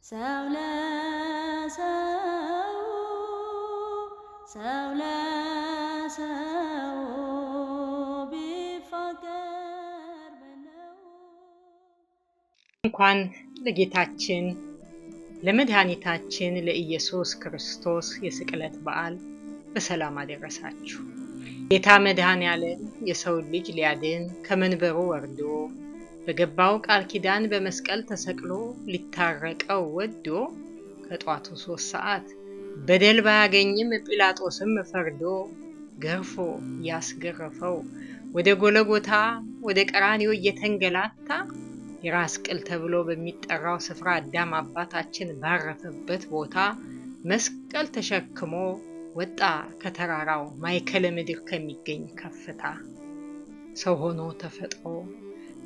ሰው ለሰው ሰው ለሰው ቢፋቀር በለው። እንኳን ለጌታችን ለመድኃኒታችን ለኢየሱስ ክርስቶስ የስቅለት በዓል በሰላም አደረሳችሁ። ጌታ መድኃኔዓለም የሰው ልጅ ሊያድን ከመንበሩ ወርዶ በገባው ቃል ኪዳን በመስቀል ተሰቅሎ ሊታረቀው ወዶ ከጧቱ 3 ሰዓት በደል ባያገኝም ጲላጦስም ፈርዶ ገርፎ ያስገረፈው ወደ ጎለጎታ ወደ ቀራንዮ እየተንገላታ የራስ ቅል ተብሎ በሚጠራው ስፍራ አዳም አባታችን ባረፈበት ቦታ መስቀል ተሸክሞ ወጣ ከተራራው ማይከለ ምድር ከሚገኝ ከፍታ። ሰው ሆኖ ተፈጥሮ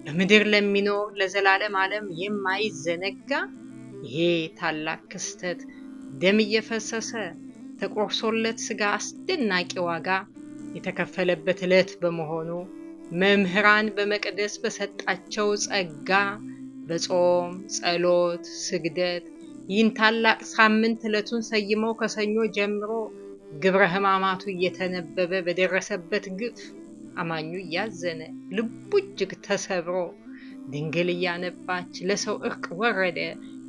በምድር ለሚኖር ለዘላለም ዓለም የማይዘነጋ ይሄ ታላቅ ክስተት ደም እየፈሰሰ ተቆርሶለት ሥጋ አስደናቂ ዋጋ የተከፈለበት ዕለት በመሆኑ መምህራን በመቅደስ በሰጣቸው ጸጋ በጾም ጸሎት ስግደት ይህን ታላቅ ሳምንት ዕለቱን ሰይመው ከሰኞ ጀምሮ ግብረ ሕማማቱ እየተነበበ በደረሰበት ግፍ አማኙ እያዘነ ልቡ እጅግ ተሰብሮ ድንግል እያነባች ለሰው እርቅ ወረደ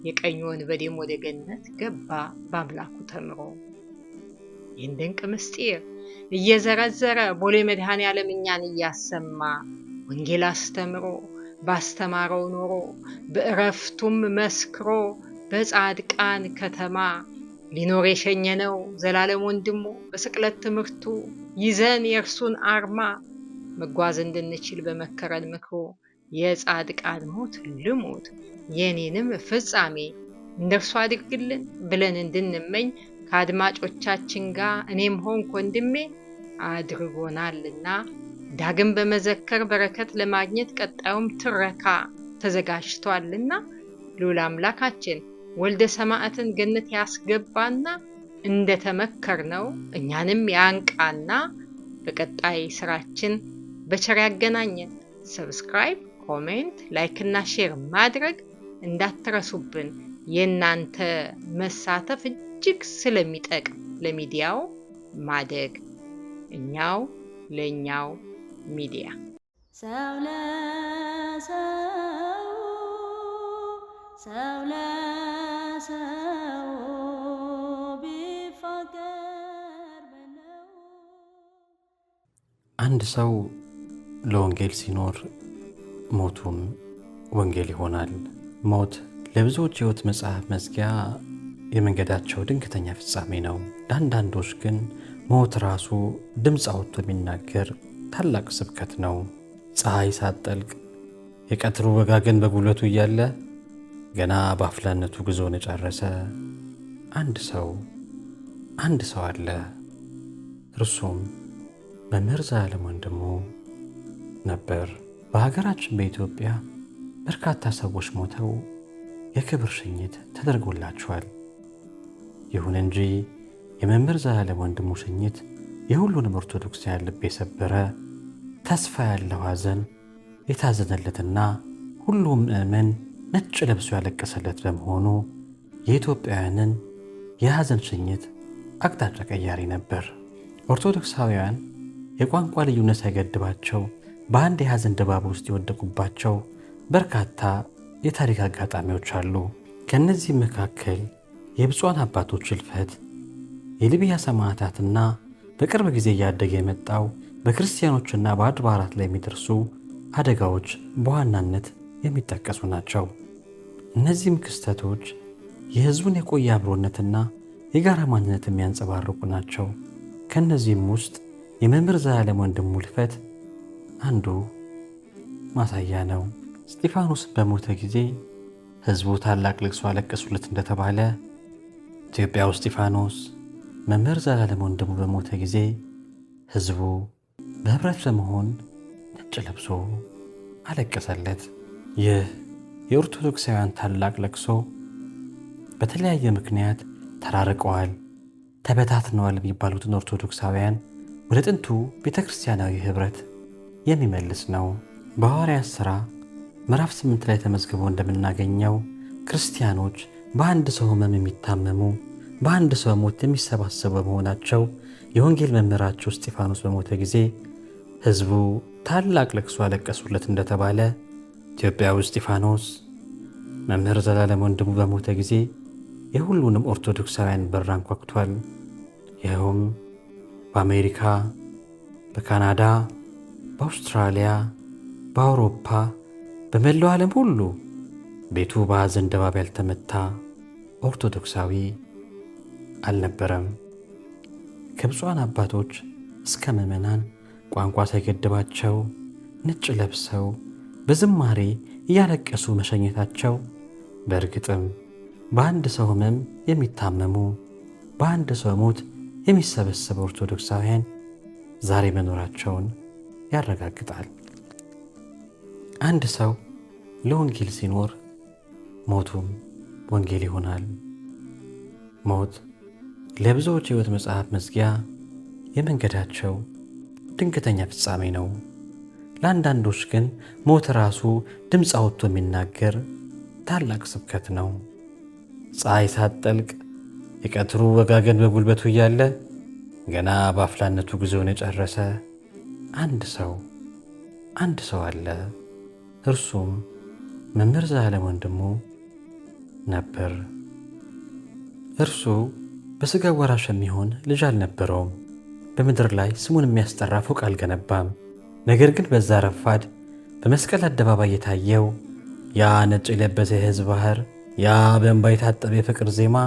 የቀኝ ወንበዴም ወደ ገነት ገባ በአምላኩ ተምሮ። ይህን ድንቅ ምስጢር እየዘረዘረ ቦሌ መድኃኔዓለም እኛን እያሰማ ወንጌል አስተምሮ ባስተማረው ኖሮ በእረፍቱም መስክሮ በጻድቃን ከተማ ሊኖር የሸኘነው ዘላለም ወንድሙ በስቅለት ትምህርቱ ይዘን የእርሱን አርማ መጓዝ እንድንችል በመከረን ምክሮ የጻድቃን ሞት ልሙት የኔንም ፍጻሜ እንደርሱ አድርግልን ብለን እንድንመኝ ከአድማጮቻችን ጋር እኔም ሆንኩ ወንድሜ አድርጎናልና ዳግም በመዘከር በረከት ለማግኘት ቀጣዩም ትረካ ተዘጋጅቷልና ልዑል አምላካችን ወልደ ሰማዕትን ገነት ያስገባና እንደተመከርነው እኛንም ያንቃና በቀጣይ ስራችን በቸር ያገናኘን። ሰብስክራይብ፣ ኮሜንት፣ ላይክ እና ሼር ማድረግ እንዳትረሱብን። የእናንተ መሳተፍ እጅግ ስለሚጠቅም ለሚዲያው ማደግ እኛው ለኛው ሚዲያ ሰው ለሰው ሰው ለሰው ቢፋቀር በለው። አንድ ሰው ለወንጌል ሲኖር ሞቱም ወንጌል ይሆናል። ሞት ለብዙዎች ሕይወት መጽሐፍ መዝጊያ የመንገዳቸው ድንገተኛ ፍጻሜ ነው። ለአንዳንዶች ግን ሞት ራሱ ድምፅ አውጥቶ የሚናገር ታላቅ ስብከት ነው። ፀሐይ ሳትጠልቅ የቀትሩ ወጋገን በጉልበቱ እያለ ገና በአፍላነቱ ጉዞውን የጨረሰ አንድ ሰው አለ። እርሱም መምህር ዘላለም ወንድሙ ነበር። በሀገራችን በኢትዮጵያ በርካታ ሰዎች ሞተው የክብር ሽኝት ተደርጎላቸዋል። ይሁን እንጂ የመምህር ዘላለም ወንድሙ ሽኝት የሁሉንም ኦርቶዶክሳውያን ልብ የሰበረ ተስፋ ያለው ሐዘን የታዘነለትና ሁሉም ምእመን ነጭ ለብሶ ያለቀሰለት በመሆኑ የኢትዮጵያውያንን የሐዘን ሽኝት አቅጣጫ ቀያሪ ነበር። ኦርቶዶክሳውያን የቋንቋ ልዩነት ሳይገድባቸው በአንድ የሐዘን ድባብ ውስጥ የወደቁባቸው በርካታ የታሪክ አጋጣሚዎች አሉ። ከእነዚህ መካከል የብፁዓን አባቶች ሕልፈት፣ የሊቢያ ሰማዕታትና በቅርብ ጊዜ እያደገ የመጣው በክርስቲያኖችና በአድባራት ላይ የሚደርሱ አደጋዎች በዋናነት የሚጠቀሱ ናቸው። እነዚህም ክስተቶች የሕዝቡን የቆየ አብሮነትና የጋራ ማንነት የሚያንጸባርቁ ናቸው። ከእነዚህም ውስጥ የመምህር ዘላለም ወንድሙ ሕልፈት አንዱ ማሳያ ነው። እስጢፋኖስ በሞተ ጊዜ ሕዝቡ ታላቅ ልቅሶ አለቀሱለት እንደተባለ ኢትዮጵያ ውስጥ እስጢፋኖስ መምህር ዘላለም ወንድሙ በሞተ ጊዜ ሕዝቡ በኅብረት በመሆን ነጭ ለብሶ አለቀሰለት። ይህ የኦርቶዶክሳውያን ታላቅ ለቅሶ በተለያየ ምክንያት ተራርቀዋል፣ ተበታትነዋል የሚባሉትን ኦርቶዶክሳውያን ወደ ጥንቱ ቤተ ክርስቲያናዊ ኅብረት የሚመልስ ነው። በሐዋርያት ሥራ ምዕራፍ 8 ላይ ተመዝግቦ እንደምናገኘው ክርስቲያኖች በአንድ ሰው ሕመም የሚታመሙ በአንድ ሰው ሞት የሚሰባሰቡ በመሆናቸው የወንጌል መምህራቸው እስጢፋኖስ በሞተ ጊዜ ሕዝቡ ታላቅ ለቅሶ አለቀሱለት እንደተባለ ኢትዮጵያዊ እስጢፋኖስ መምህር ዘላለም ወንድሙ በሞተ ጊዜ የሁሉንም ኦርቶዶክሳውያን በር አንኳኩቷል። ይኸውም በአሜሪካ፣ በካናዳ፣ በአውስትራሊያ፣ በአውሮፓ፣ በመላው ዓለም ሁሉ ቤቱ በሐዘን ድባብ ያልተመታ ኦርቶዶክሳዊ አልነበረም። ከብፁዓን አባቶች እስከ ምዕመናን ቋንቋ ሳይገድባቸው ነጭ ለብሰው በዝማሬ እያለቀሱ መሸኘታቸው በእርግጥም በአንድ ሰው ሕመም የሚታመሙ በአንድ ሰው ሞት የሚሰበሰቡ ኦርቶዶክሳውያን ዛሬ መኖራቸውን ያረጋግጣል። አንድ ሰው ለወንጌል ሲኖር ሞቱም ወንጌል ይሆናል። ሞት ለብዙዎች ሕይወት መጽሐፍ መዝጊያ የመንገዳቸው ድንገተኛ ፍጻሜ ነው። ለአንዳንዶች ግን ሞት ራሱ ድምፅ አውጥቶ የሚናገር ታላቅ ስብከት ነው። ፀሐይ ሳትጠልቅ የቀትሩ ወጋገን በጉልበቱ እያለ ገና በአፍላነቱ ጉዞውን የጨረሰ አንድ ሰው አለ። እርሱም መምህር ዘላለም ወንድሙ ነበር። እርሱ በሥጋ ወራሽ የሚሆን ልጅ አልነበረውም። በምድር ላይ ስሙን የሚያስጠራ ፎቅ አልገነባም። ነገር ግን በዛ ረፋድ በመስቀል አደባባይ የታየው ያ ነጭ የለበሰ የሕዝብ ባህር፣ ያ በእንባ የታጠበ የፍቅር ዜማ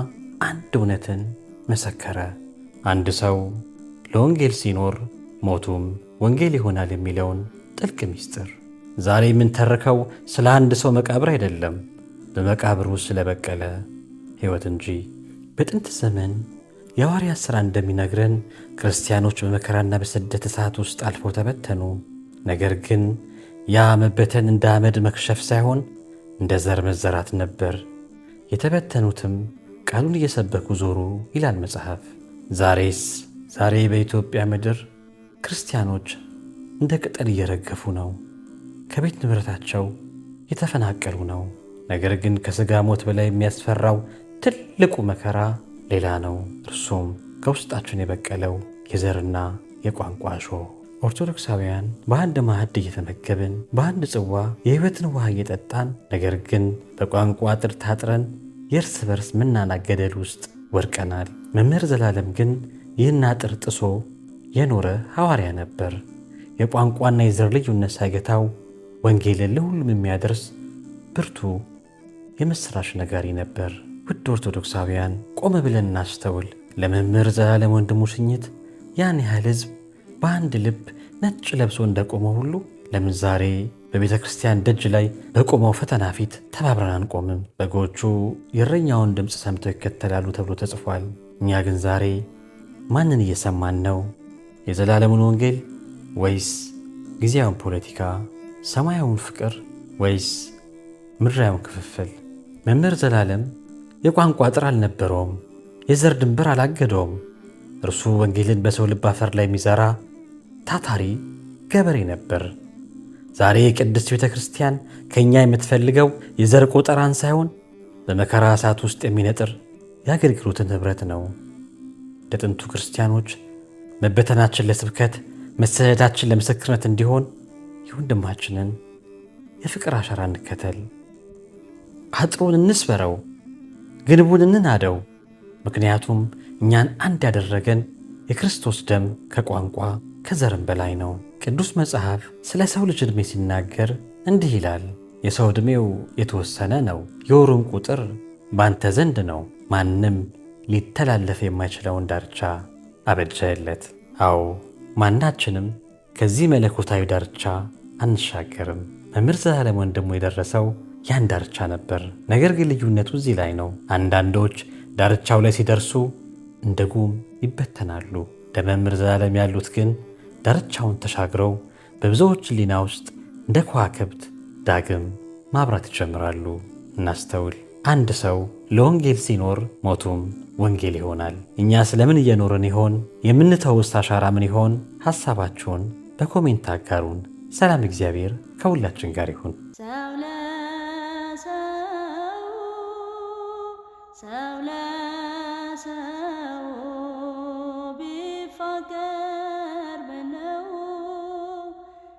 አንድ እውነትን መሰከረ። አንድ ሰው ለወንጌል ሲኖር ሞቱም ወንጌል ይሆናል የሚለውን ጥልቅ ምስጢር ዛሬ የምንተርከው ስለ አንድ ሰው መቃብር አይደለም፣ በመቃብር ውስጥ ስለበቀለ ሕይወት እንጂ። በጥንት ዘመን የሐዋርያት ሥራ እንደሚነግረን ክርስቲያኖች በመከራና በስደት እሳት ውስጥ አልፈው ተበተኑ። ነገር ግን ያ መበተን እንደ አመድ መክሸፍ ሳይሆን እንደ ዘር መዘራት ነበር። የተበተኑትም ቃሉን እየሰበኩ ዞሩ ይላል መጽሐፍ። ዛሬ በኢትዮጵያ ምድር ክርስቲያኖች እንደ ቅጠል እየረገፉ ነው። ከቤት ንብረታቸው የተፈናቀሉ ነው። ነገር ግን ከሥጋ ሞት በላይ የሚያስፈራው ትልቁ መከራ ሌላ ነው። እርሱም ከውስጣችን የበቀለው የዘርና የቋንቋ እሾህ። ኦርቶዶክሳውያን በአንድ ማዕድ እየተመገብን በአንድ ጽዋ የሕይወትን ውሃ እየጠጣን ነገር ግን በቋንቋ አጥር ታጥረን የእርስ በርስ ምናናቅ ገደል ውስጥ ወድቀናል። መምህር ዘላለም ግን ይህን አጥር ጥሶ የኖረ ሐዋርያ ነበር። የቋንቋና የዘር ልዩነት ሳይገታው ወንጌልን ለሁሉም የሚያደርስ ብርቱ የምሥራች ነጋሪ ነበር። ውድ ኦርቶዶክሳውያን ቆም ብለን እናስተውል። ለመምህር ዘላለም ወንድሙ ሽኝት ያን ያህል ሕዝብ በአንድ ልብ ነጭ ለብሶ እንደቆመው ሁሉ ለምን ዛሬ በቤተ ክርስቲያን ደጅ ላይ በቆመው ፈተና ፊት ተባብረን አንቆምም? በጎቹ የእረኛውን ድምፅ ሰምተው ይከተላሉ ተብሎ ተጽፏል። እኛ ግን ዛሬ ማንን እየሰማን ነው? የዘላለሙን ወንጌል ወይስ ጊዜያውን ፖለቲካ፣ ሰማያዊውን ፍቅር ወይስ ምድራዊውን ክፍፍል? መምህር ዘላለም የቋንቋ አጥር አልነበረውም። የዘር ድንበር አላገደውም። እርሱ ወንጌልን በሰው ልብ አፈር ላይ የሚዘራ ታታሪ ገበሬ ነበር። ዛሬ የቅድስት ቤተ ክርስቲያን ከእኛ የምትፈልገው የዘር ቆጠራን ሳይሆን በመከራ እሳት ውስጥ የሚነጥር የአገልግሎትን ኅብረት ነው። ለጥንቱ ክርስቲያኖች መበተናችን ለስብከት፣ መሰደዳችን ለምስክርነት እንዲሆን የወንድማችንን የፍቅር አሻራ እንከተል። አጥሩን እንስበረው፣ ግንቡን እንናደው። ምክንያቱም እኛን አንድ ያደረገን የክርስቶስ ደም ከቋንቋ ከዘርም በላይ ነው። ቅዱስ መጽሐፍ ስለ ሰው ልጅ ዕድሜ ሲናገር እንዲህ ይላል፣ የሰው ዕድሜው የተወሰነ ነው፣ የወሩም ቁጥር ባንተ ዘንድ ነው። ማንም ሊተላለፍ የማይችለውን ዳርቻ አበጀለት። አዎ ማናችንም ከዚህ መለኮታዊ ዳርቻ አንሻገርም። መምህር ዘላለም ወንድሙ የደረሰው ያን ዳርቻ ነበር። ነገር ግን ልዩነቱ እዚህ ላይ ነው። አንዳንዶች ዳርቻው ላይ ሲደርሱ እንደ ጉም ይበተናሉ። እንደ መምህር ዘላለም ያሉት ግን ዳርቻውን ተሻግረው በብዙዎች ሕሊና ውስጥ እንደ ከዋክብት ዳግም ማብራት ይጀምራሉ። እናስተውል። አንድ ሰው ለወንጌል ሲኖር ሞቱም ወንጌል ይሆናል። እኛ ስለምን እየኖርን ይሆን? የምንተውስ አሻራ ምን ይሆን? ሐሳባችሁን በኮሜንት አጋሩን። ሰላም፣ እግዚአብሔር ከሁላችን ጋር ይሁን። ሰው ለሰው ሰው